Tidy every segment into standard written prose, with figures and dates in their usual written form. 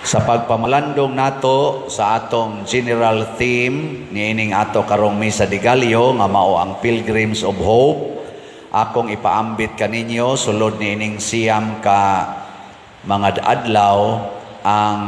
Sa pagpamalandong nato sa atong general theme niining ato karong misa de Gallo nga mao ang Pilgrims of Hope, akong ipaambit kaninyo sulod niining siyam ka mga adlaw ang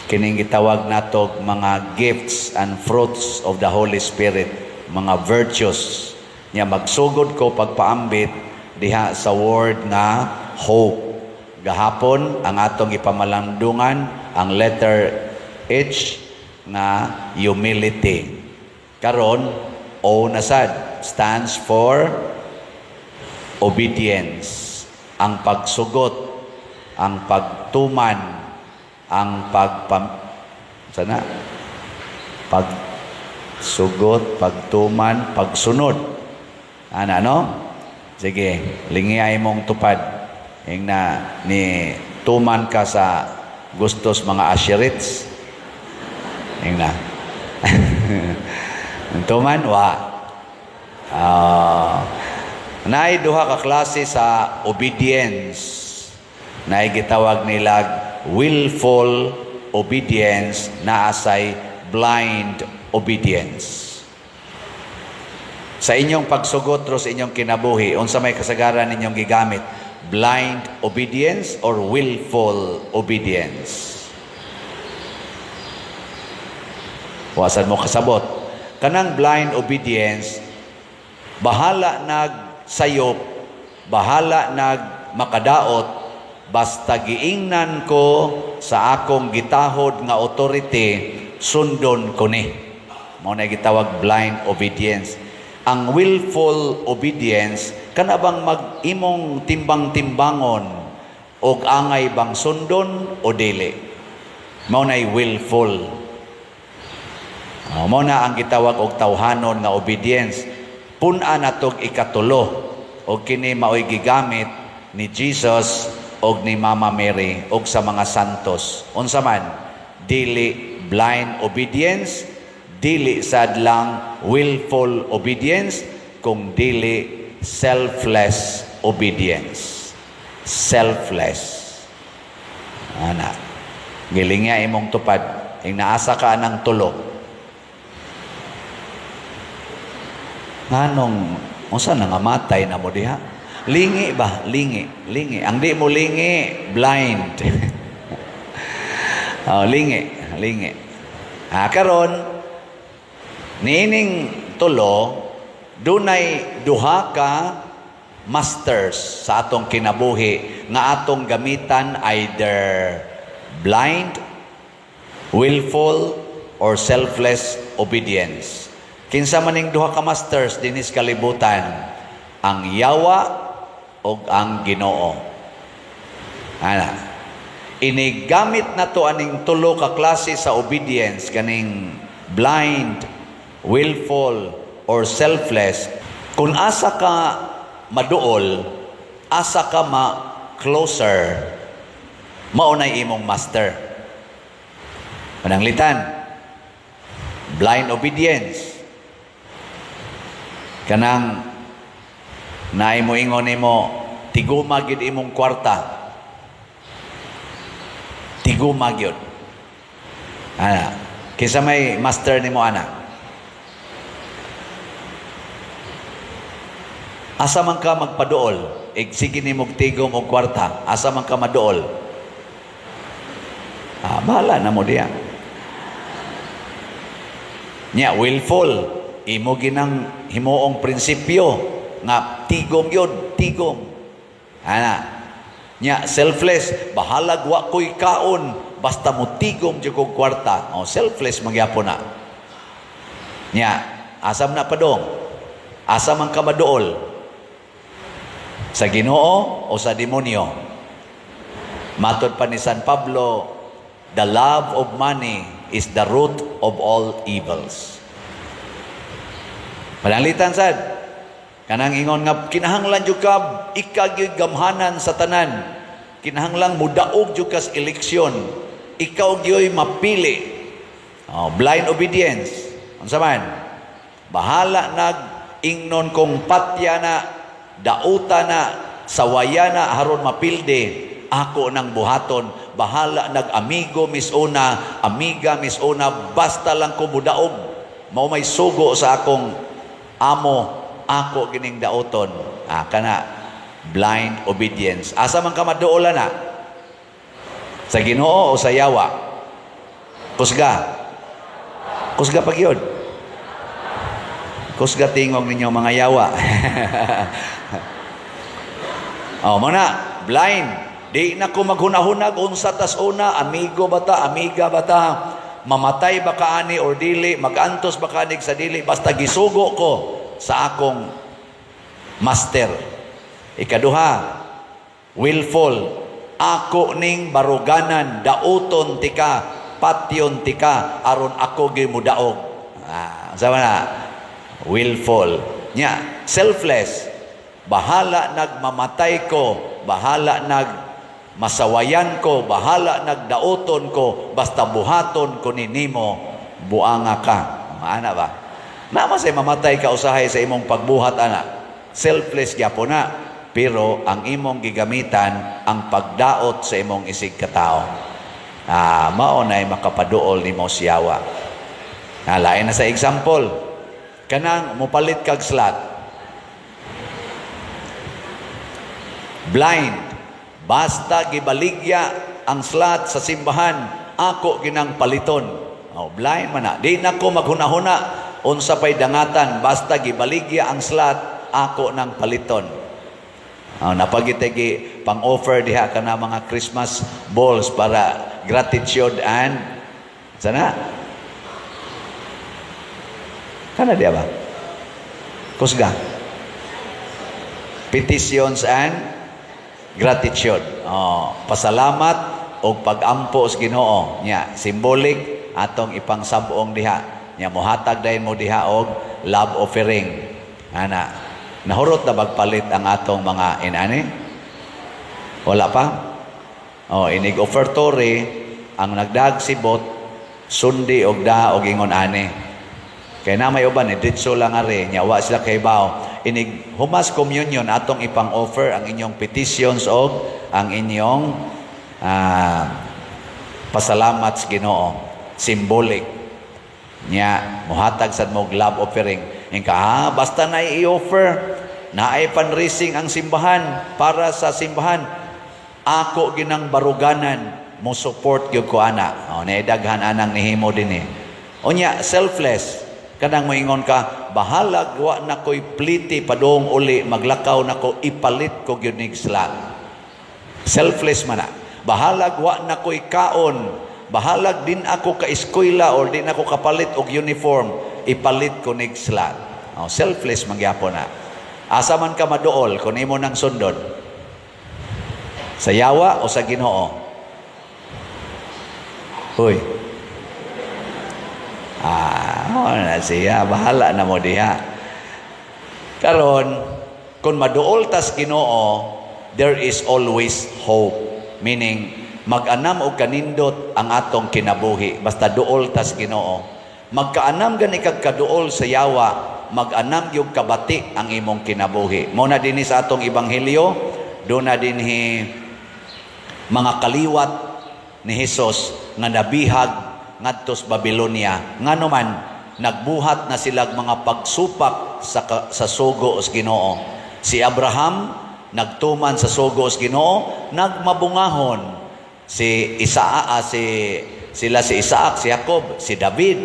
kining gitawag nato mga gifts and fruits of the Holy Spirit, mga virtues nya magsugod ko pagpaambit diha sa word nga hope. Gahapon ang atong ipamalandungan ang letter H na humility. Karon O na sad stands for obedience. Ang pagsugot, ang pagtuman, ang pagsugot, pagtuman, pagsunod. Ano? Sige, lingiay mong tupad. Yung na ni tuman ka sa gustos mga asherites. Yung na. Tuman, wa. Naay duha ka klase sa obedience. Naay gitawag nila willful obedience na asay blind obedience. Sa inyong pagsugot ro sa inyong kinabuhi, unsa may kasagaran ninyong gigamit? Blind obedience or willful obedience? Wasan mo kasabot. Kanang blind obedience, bahala nagsayop, bahala makadaot, basta giingnan ko sa akong gitahod nga authority, sundon ko ni. Mao na gitawag blind obedience. Ang willful obedience, kanabang mag-imong timbang-timbangon og angay bang sundon o dili. Mao na'y willful. Mao na ang gitawag og tawhanon nga obedience. Pun-a natog ikatulo og kini maoy gigamit ni Jesus og ni Mama Mary og sa mga santos. Unsa man, dili blind obedience, dili sad lang willful obedience, kung dili selfless obedience. Selfless. Ana. Gilingya imong tupad. Ing naasa ka ng tulo. Nganong, unsa nangamatay na mo diha? Lingi ba? Lingi. Ang di mo lingi, blind. Lingi. Karon, niining tulo, dunay duha ka masters sa atong kinabuhi nga atong gamitan, either blind, willful, or selfless obedience. Kinsa maning duha ka masters dinis kalibutan? Ang yawa o ang Ginoo. Inigamit na to aning tulo ka klase sa obedience, kaning blind, willful, or selfless. Kung asa ka maduol, asa ka ma-closer, maunay imong master. Pananglitan, blind obedience. Kanang naay mo ingon nimo, tiguma gyud imong kwarta. Tiguma gyud. Kinsa may master nimo ana? Asa man ka magpaduol, sige ni mong tigom o kwarta, asa man ka maduol. Bahala na mo diya. Nya, willful, imo ginang himuong prinsipyo, nga tigom yun, tigom. Nya, selfless, bahala wa ko'y kaon, basta mo tigom dyan kong kwarta. Selfless magyapon na. Nya, asam na padong, asa man ka maduol, sa Ginoo o sa demonyo? Matod pa ni San Pablo, the love of money is the root of all evils. Pananglitan sad, kanang ingon nga kinahanglan jud ka ikagyud gamhanan sa tanan. Kinahanglan mudaog jud ka sa eleksyon. Ikaw gyoy mapili. Blind obedience. Unsa man? Bahala ingnon kong patya na, dauta na, sawaya na, haron mapilde, ako nang buhaton. Bahala nag-amigo misuna, amiga misuna, basta lang ko mudaog. Mao may sugo sa akong amo, ako gining daoton. Kana blind obedience. Asa man ka maduola na? Sa Ginoo o sa yawa? Kusga. Kusga pag yun. Kusga tingog ninyo mga yawa. Muna, blind. Di na ko maghunahunag unsa tas una, amigo bata, amiga bata, mamatay ba kaani or dili, magantos ba kanig sa dili, basta gisugo ko sa akong master. Ikaduha, willful. Ako ning baruganan, dauton tika, patyon tika, aron ako gimudaog. Sama na, willful. Nya, selfless. Bahala nagmamatay ko, bahala masawayan ko, bahala nagdaoton ko, basta buhaton ko ninimo, buanga ka. Maana ba? Naman say mamatay ka usahay sa imong pagbuhat, ana. Selfless gyapon na. Pero ang imong gigamitan, ang pagdaot sa imong isig katao. Mao nay makapaduol nimo siyawa. Lain na sa example. Kanang mupalit kag slot. Blind. Basta gibaligya ang slot sa simbahan, ako ginang paliton. Blind man na. Di na ko maghunahuna unsa pay dangatan, basta gibaligya ang slot, ako nang paliton. Napagitegi pang-offer diha ka na mga Christmas balls para gratitude and sana? Kana diya ba? Kusga. Petitions and gratitude. Pasalamat o pag-ampo sa Ginoo. Nya, symbolic atong ipangsabong diha. Nya, muhatag dahin mo diha og love offering. Ana, nahurot na bagpalit ang atong mga inani? Wala pa? Inig offertory, ang nagdag sibot, sundi og da og ingon ani. Kaya na may uban, ditso lang ari, nyawa sila kay bao. Inig humas communion, atong ipang-offer ang inyong petitions og ang inyong pasalamat sa Ginoo. Symbolic. Nya, muhatag sad mo love offering. Ingka, basta na i-offer, na ay fundraising ang simbahan para sa simbahan, ako ginang baruganan mo support gyud ko ana. Naidaghan anang nihimo din Unya, selfless. Kanang moingon ka, bahala wa na ko'y pliti padong uli, maglakaw na ko, ipalit ko gyud nig slot. Selfless man na. Bahala wa na ko'y kaon, bahalag din ako ka eskwela or din ako kapalit og uniform, ipalit ko nig slot. Selfless magyapon na. Asa man ka maduol kung imo nang sundon? Sa yawa o sa Ginoo? Hoy. Na siya, bahala na mo diha. Karon, kung maduol tas Ginoo, there is always hope. Meaning, mag-anam o kanindot ang atong kinabuhi. Basta duol tas Ginoo. Magkaanam gani kag kaduol sa yawa, mag-anam yung kabati ang imong kinabuhi. Muna din sa atong ebanghelyo, doon na din mga kaliwat ni Hesus nga nabihag ngadtos Babylonia. Nga naman, nagbuhat na silag mga pagsupak sa sugo sa Ginoo. Si Abraham, nagtuman sa sugo sa Ginoo, nagmabungahon. Si Isaac, si Isaac, si Jacob, si David,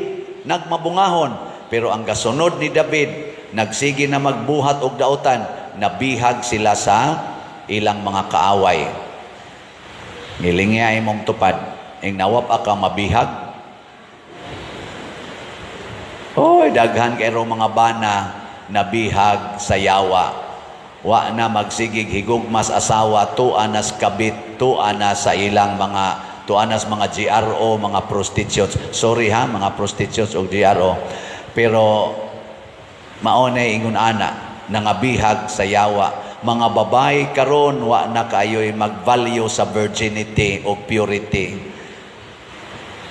nagmabungahon. Pero ang gasunod ni David, nagsige na magbuhat og dautan, nabihag sila sa ilang mga kaaway. Ngilingya imong tupad, ing nawap ka mabihag. Daghan kay mga bana nabihag sa yawa. Wa na magsigig higugmas asawa, tuanas kabit, tuana sa ilang tuanas mga GRO, mga prostitutes. Sorry mga prostitutes o GRO. Pero maunay ingon ana nangabihag sa yawa. Mga babae karon wa na kayo'y mag-value sa virginity o purity.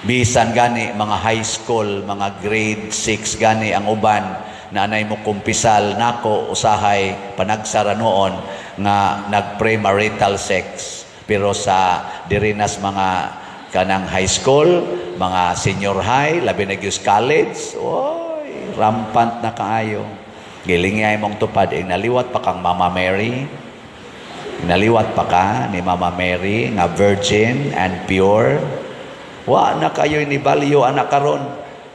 Bisan gani mga high school, mga grade 6 gani ang uban na anay mo kumpisal nako usahay panagsara noon nga nag-premarital sex. Pero sa dirinas mga kanang high school, mga senior high, labi na gyud college, oy, rampant na kaayo. Gilingay mong tupad, naliwat pa kang Mama Mary. Naliwat pa ka ni Mama Mary, nga virgin and pure. Wa na kayo ni balyo anak karon.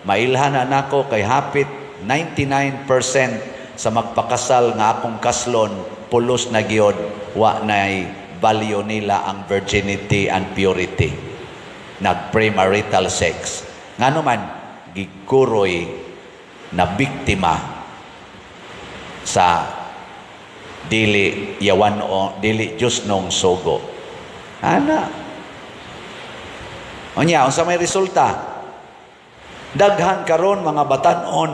Mailhan na nako kay hapit 99% sa magpakasal nga akong kaslon, pulos na gyud, wa nay balyo nila ang virginity and purity. Nag-premarital sex. Ngano man, gikuroy na biktima sa dili yawan o dili Diyos nung sugo. Ana. Unya, unsa may resulta? Daghan karon mga batan-on,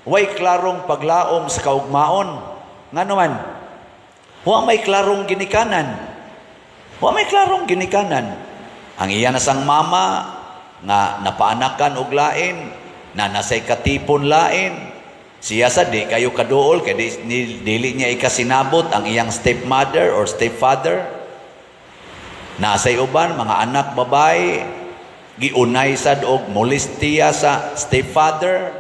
way klarong paglaom sa kaugmaon. Ngano man, wa may klarong ginikanan. Wa may klarong ginikanan. Ang iya na sang mama nga napaanakan og lain, na nasay katipon lain, siya sa di kayo kaduol kay dili niya ikasinabot ang iyang stepmother or stepfather. Nasay uban mga anak babae giunay sad og molestiya sa stepfather,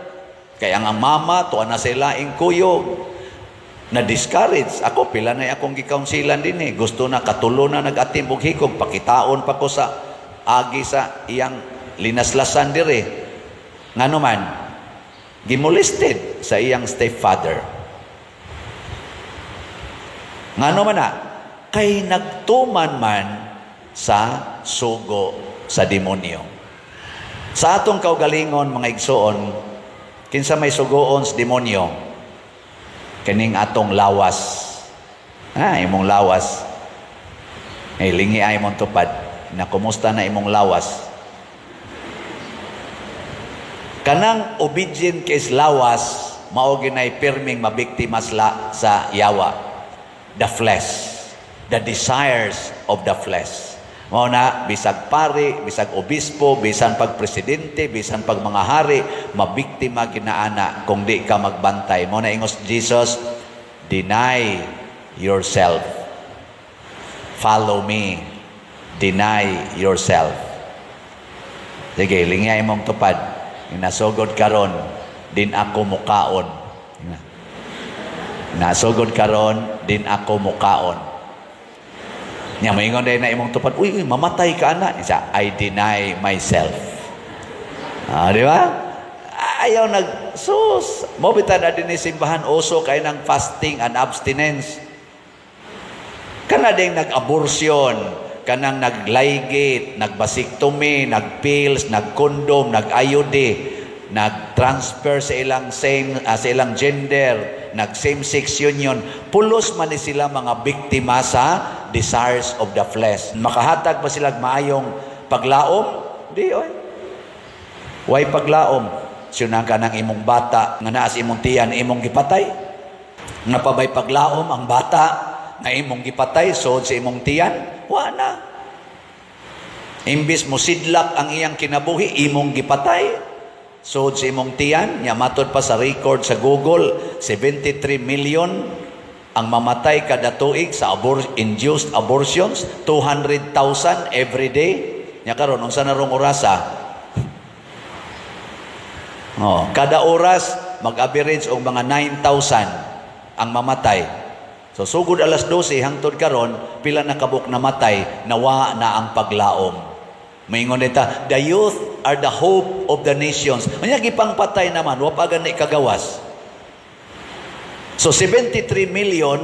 kay ang mama tuwa na sa laing kuyog. Na discourage ako, pila na akong gikonsilan din gusto na katulo na nag-atim og hikog, pakitaon pa ko sa agi sa iyang linaslasan dire. Ngano man, gimolested sa iyang stepfather. Ngano man na, kay nagtuman man sa sugo sa demonyo. Sa atong kaugalingon mga igsoon, kinsa may sugoon sa demonyo, kining atong lawas. Imong lawas. Lingi ay imong tupad. Na kumusta na imong lawas? Kanang obedient kay lawas, mao ginay pirming mabiktima sa yawa. The flesh. The desires of the flesh. Mao na, bisag pari, bisag obispo, bisan pag presidente, bisan pag mga hari, mabiktima ginaana kung di ka magbantay. Mao na ingos Jesus, deny yourself. Follow me. Deny yourself. Sige, lingay mong tupad. Nasugod karon, din ako mukaon. Nasugod karon, din ako mukaon. Nya moingon day na imong tupad, uy, mamatay ka na. Isa, I deny myself. Di ba? Ayaw sus. Mo bitan na din simbahan uso kay ng fasting and abstinence. Kana ding nag-abortion, kanang naglaygate, nagbasiktomy, nagpills, nagkondom, nag-IUD, nag-transfer sa ilang gender, nag-same-sex union, pulos man ni sila mga biktima sa desires of the flesh. Makahatag ba sila maayong paglaom? Di, oy. Way paglaom. Siyunang ka ng imong bata, nga naas imong tiyan, imong gipatay. Nga pabay paglaom ang bata, na imong gipatay, so sa imong tiyan, wa na. Imbis mo sidlak ang iyang kinabuhi, imong gipatay. So sa imong tiyan, matod pa sa record sa Google, 73 million ang mamatay kada tuig sa induced abortions, 200,000 every day. Nya karon unsa na rong orasa? Kada oras mag-average og mga 9,000 ang mamatay. So sugod alas 12 hangtod karon, pila na kabuk namatay, nawa na ang paglaom. Maingon nita, the youth are the hope of the nations. Unya gipang patay naman, wa pa gani kagawas. So 73 million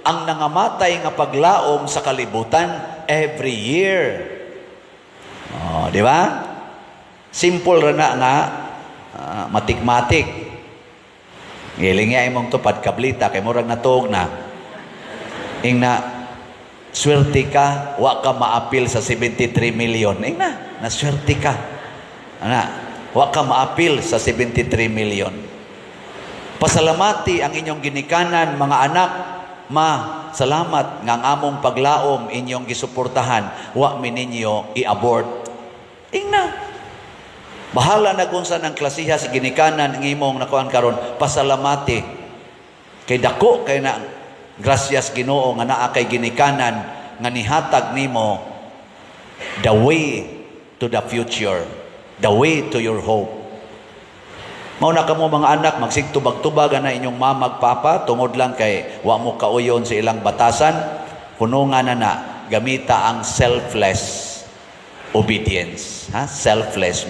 ang nangamatay nga paglaom sa kalibutan every year. Di ba? Simple ra na nga matik-matik. Giling ya imong tupad kablita kay murag natuog na. Ingna swerte ka, wa ka maapil sa 73 million. Ingna, naswerte ka. Wa ka maapil sa 73 million. Pasalamati ang inyong ginikanan, mga anak. Salamat nga ang among paglaom inyong gisuportahan. Wa mininyo i-abort. Ingna. Bahala na kung saan ang klasiha sa ginikanan ng imong nakuan karon. Pasalamati. Kay dako kay na gracias Ginoo nga naa kay ginikanan nga nihatag nimo the way to the future, the way to your hope. Mao na kamo mga anak, magsigtubag-tubag na inyong mama papa tungod lang kay wa mo kauyon sa ilang batasan, hunungan na gamita ang selfless obedience. Selfless.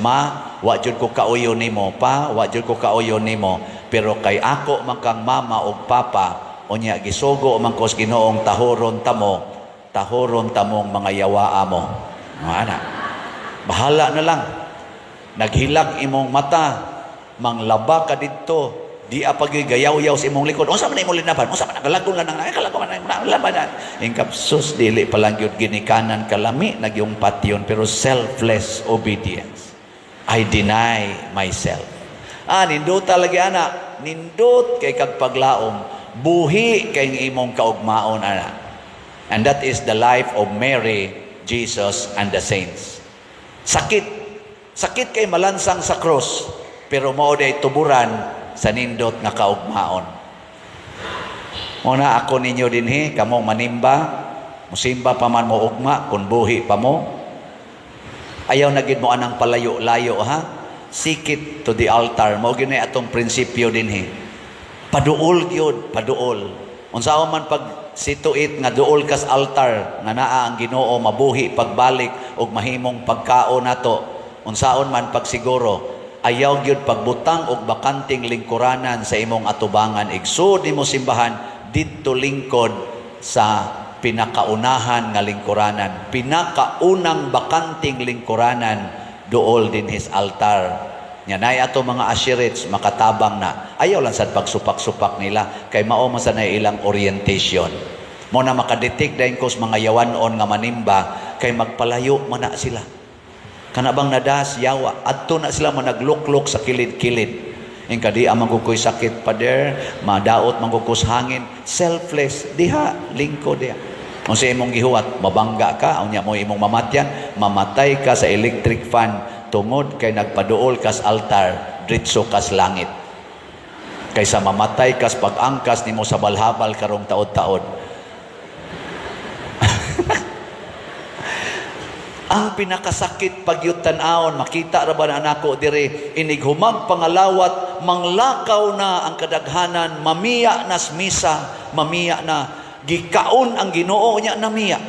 Wa jud ko kauyon nimo pa, wa jud ko kauyon nimo, pero kay ako man kang mama o papa, unya gisugo man ko sa Ginoong tahoron tamong mga yawaa mo. Ana. Bahala na lang. Naghilak imong mata, manglaba ka didto, di apag gayaw-yaw sa imong likod. Unsa man imong linaban? Unsa man nagalagon lang ay kalagon man labanan. Ingkapsus dili pa lang gyud ginikanan kalami nagyong patyon, pero selfless obedience. I deny myself. Nindot talaga ana, nindot kay kag paglaom, buhi kay imong kaugmaon ana. And that is the life of Mary, Jesus, and the saints. Sakit kay malansang sa cross, pero mao day tuburan sa nindot nga kaugmaon. Muna ako ninyo dinhi, kamong manimba, musimba pa man mo ugma, kung buhi pa mo. Ayaw na gid mo anang palayo-layo Sikit to the altar. Mao gini atong prinsipyo dinhi. Paduol gyud, paduol. Unsaon man pag situit nga duol kas altar nga naa ang Ginoo mabuhi pagbalik og mahimong pagkaon nato. Unsaon man pag siguro ayaw gyud pagbutang og bakanting lingkuranan sa imong atubangan. Igsud nimo simbahan didto lingkod sa pinakaunahan nga lingkuranan. Pinakaunang bakanting lingkuranan duol din his altar. Nya nay ato mga ashirits makatabang na. Ayaw lang sad pagsupak-supak nila kay mao man sa ilang orientation. Mo na makadetect dayon ko sa mga yawanon nga manimba kay magpalayo man na sila. Kana bang nadas yawa adto na sila managluklok sa kilid-kilid. Ing kadi amang kukoy sakit pader, madaot mangkukos hangin, selfless diha, lingkod diha. Kung sa imong gihuwat, mabangga ka, unya mo imong mamatyan, mamatay ka sa electric fan, tungod kay nagpaduol kas altar, dritso kas langit. Kaysa mamatay kas pag-angkas nimo sa balhabal karong taod-taod. Ang pinakasakit pagyud tan-awon, makita ra ba na nako diri, inighumag pangalawat, manglakaw na ang kadaghanan, mamiya nas misa, mamiya na gikaon ang Ginoo niya namiya.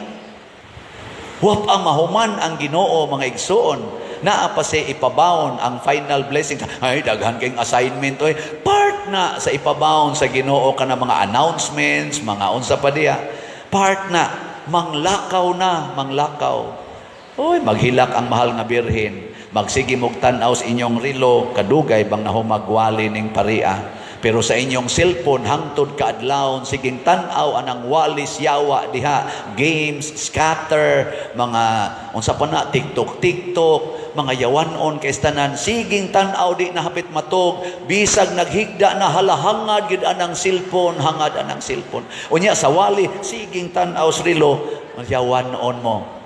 Wap ang mahuman ang Ginoo mga igsoon. Naa pa siya ipabawon ang final blessing. Ay daghan kayong assignment oy. Part na sa ipabawon sa Ginoo kana mga announcements, mga unsa pa diya. Part na manglakaw na, manglakaw. Oy, maghilak ang mahal nga birhen. Magsige mog tan-aw sa inyong rilo, kadugay bang nahumagwali ning paria. Pero sa inyong cellphone, hangtod kaadlawon, siging tan-aw anang walis yawa diha, games, scatter, mga unsa pa na, TikTok, mga yawanon kay tanan, siging tan-aw di na hapit matog, bisag naghigda na halahangad gid anang cellphone, hangad anang cellphone. Unya sa wali, siging tan-aw sa rilo, yawanon mo.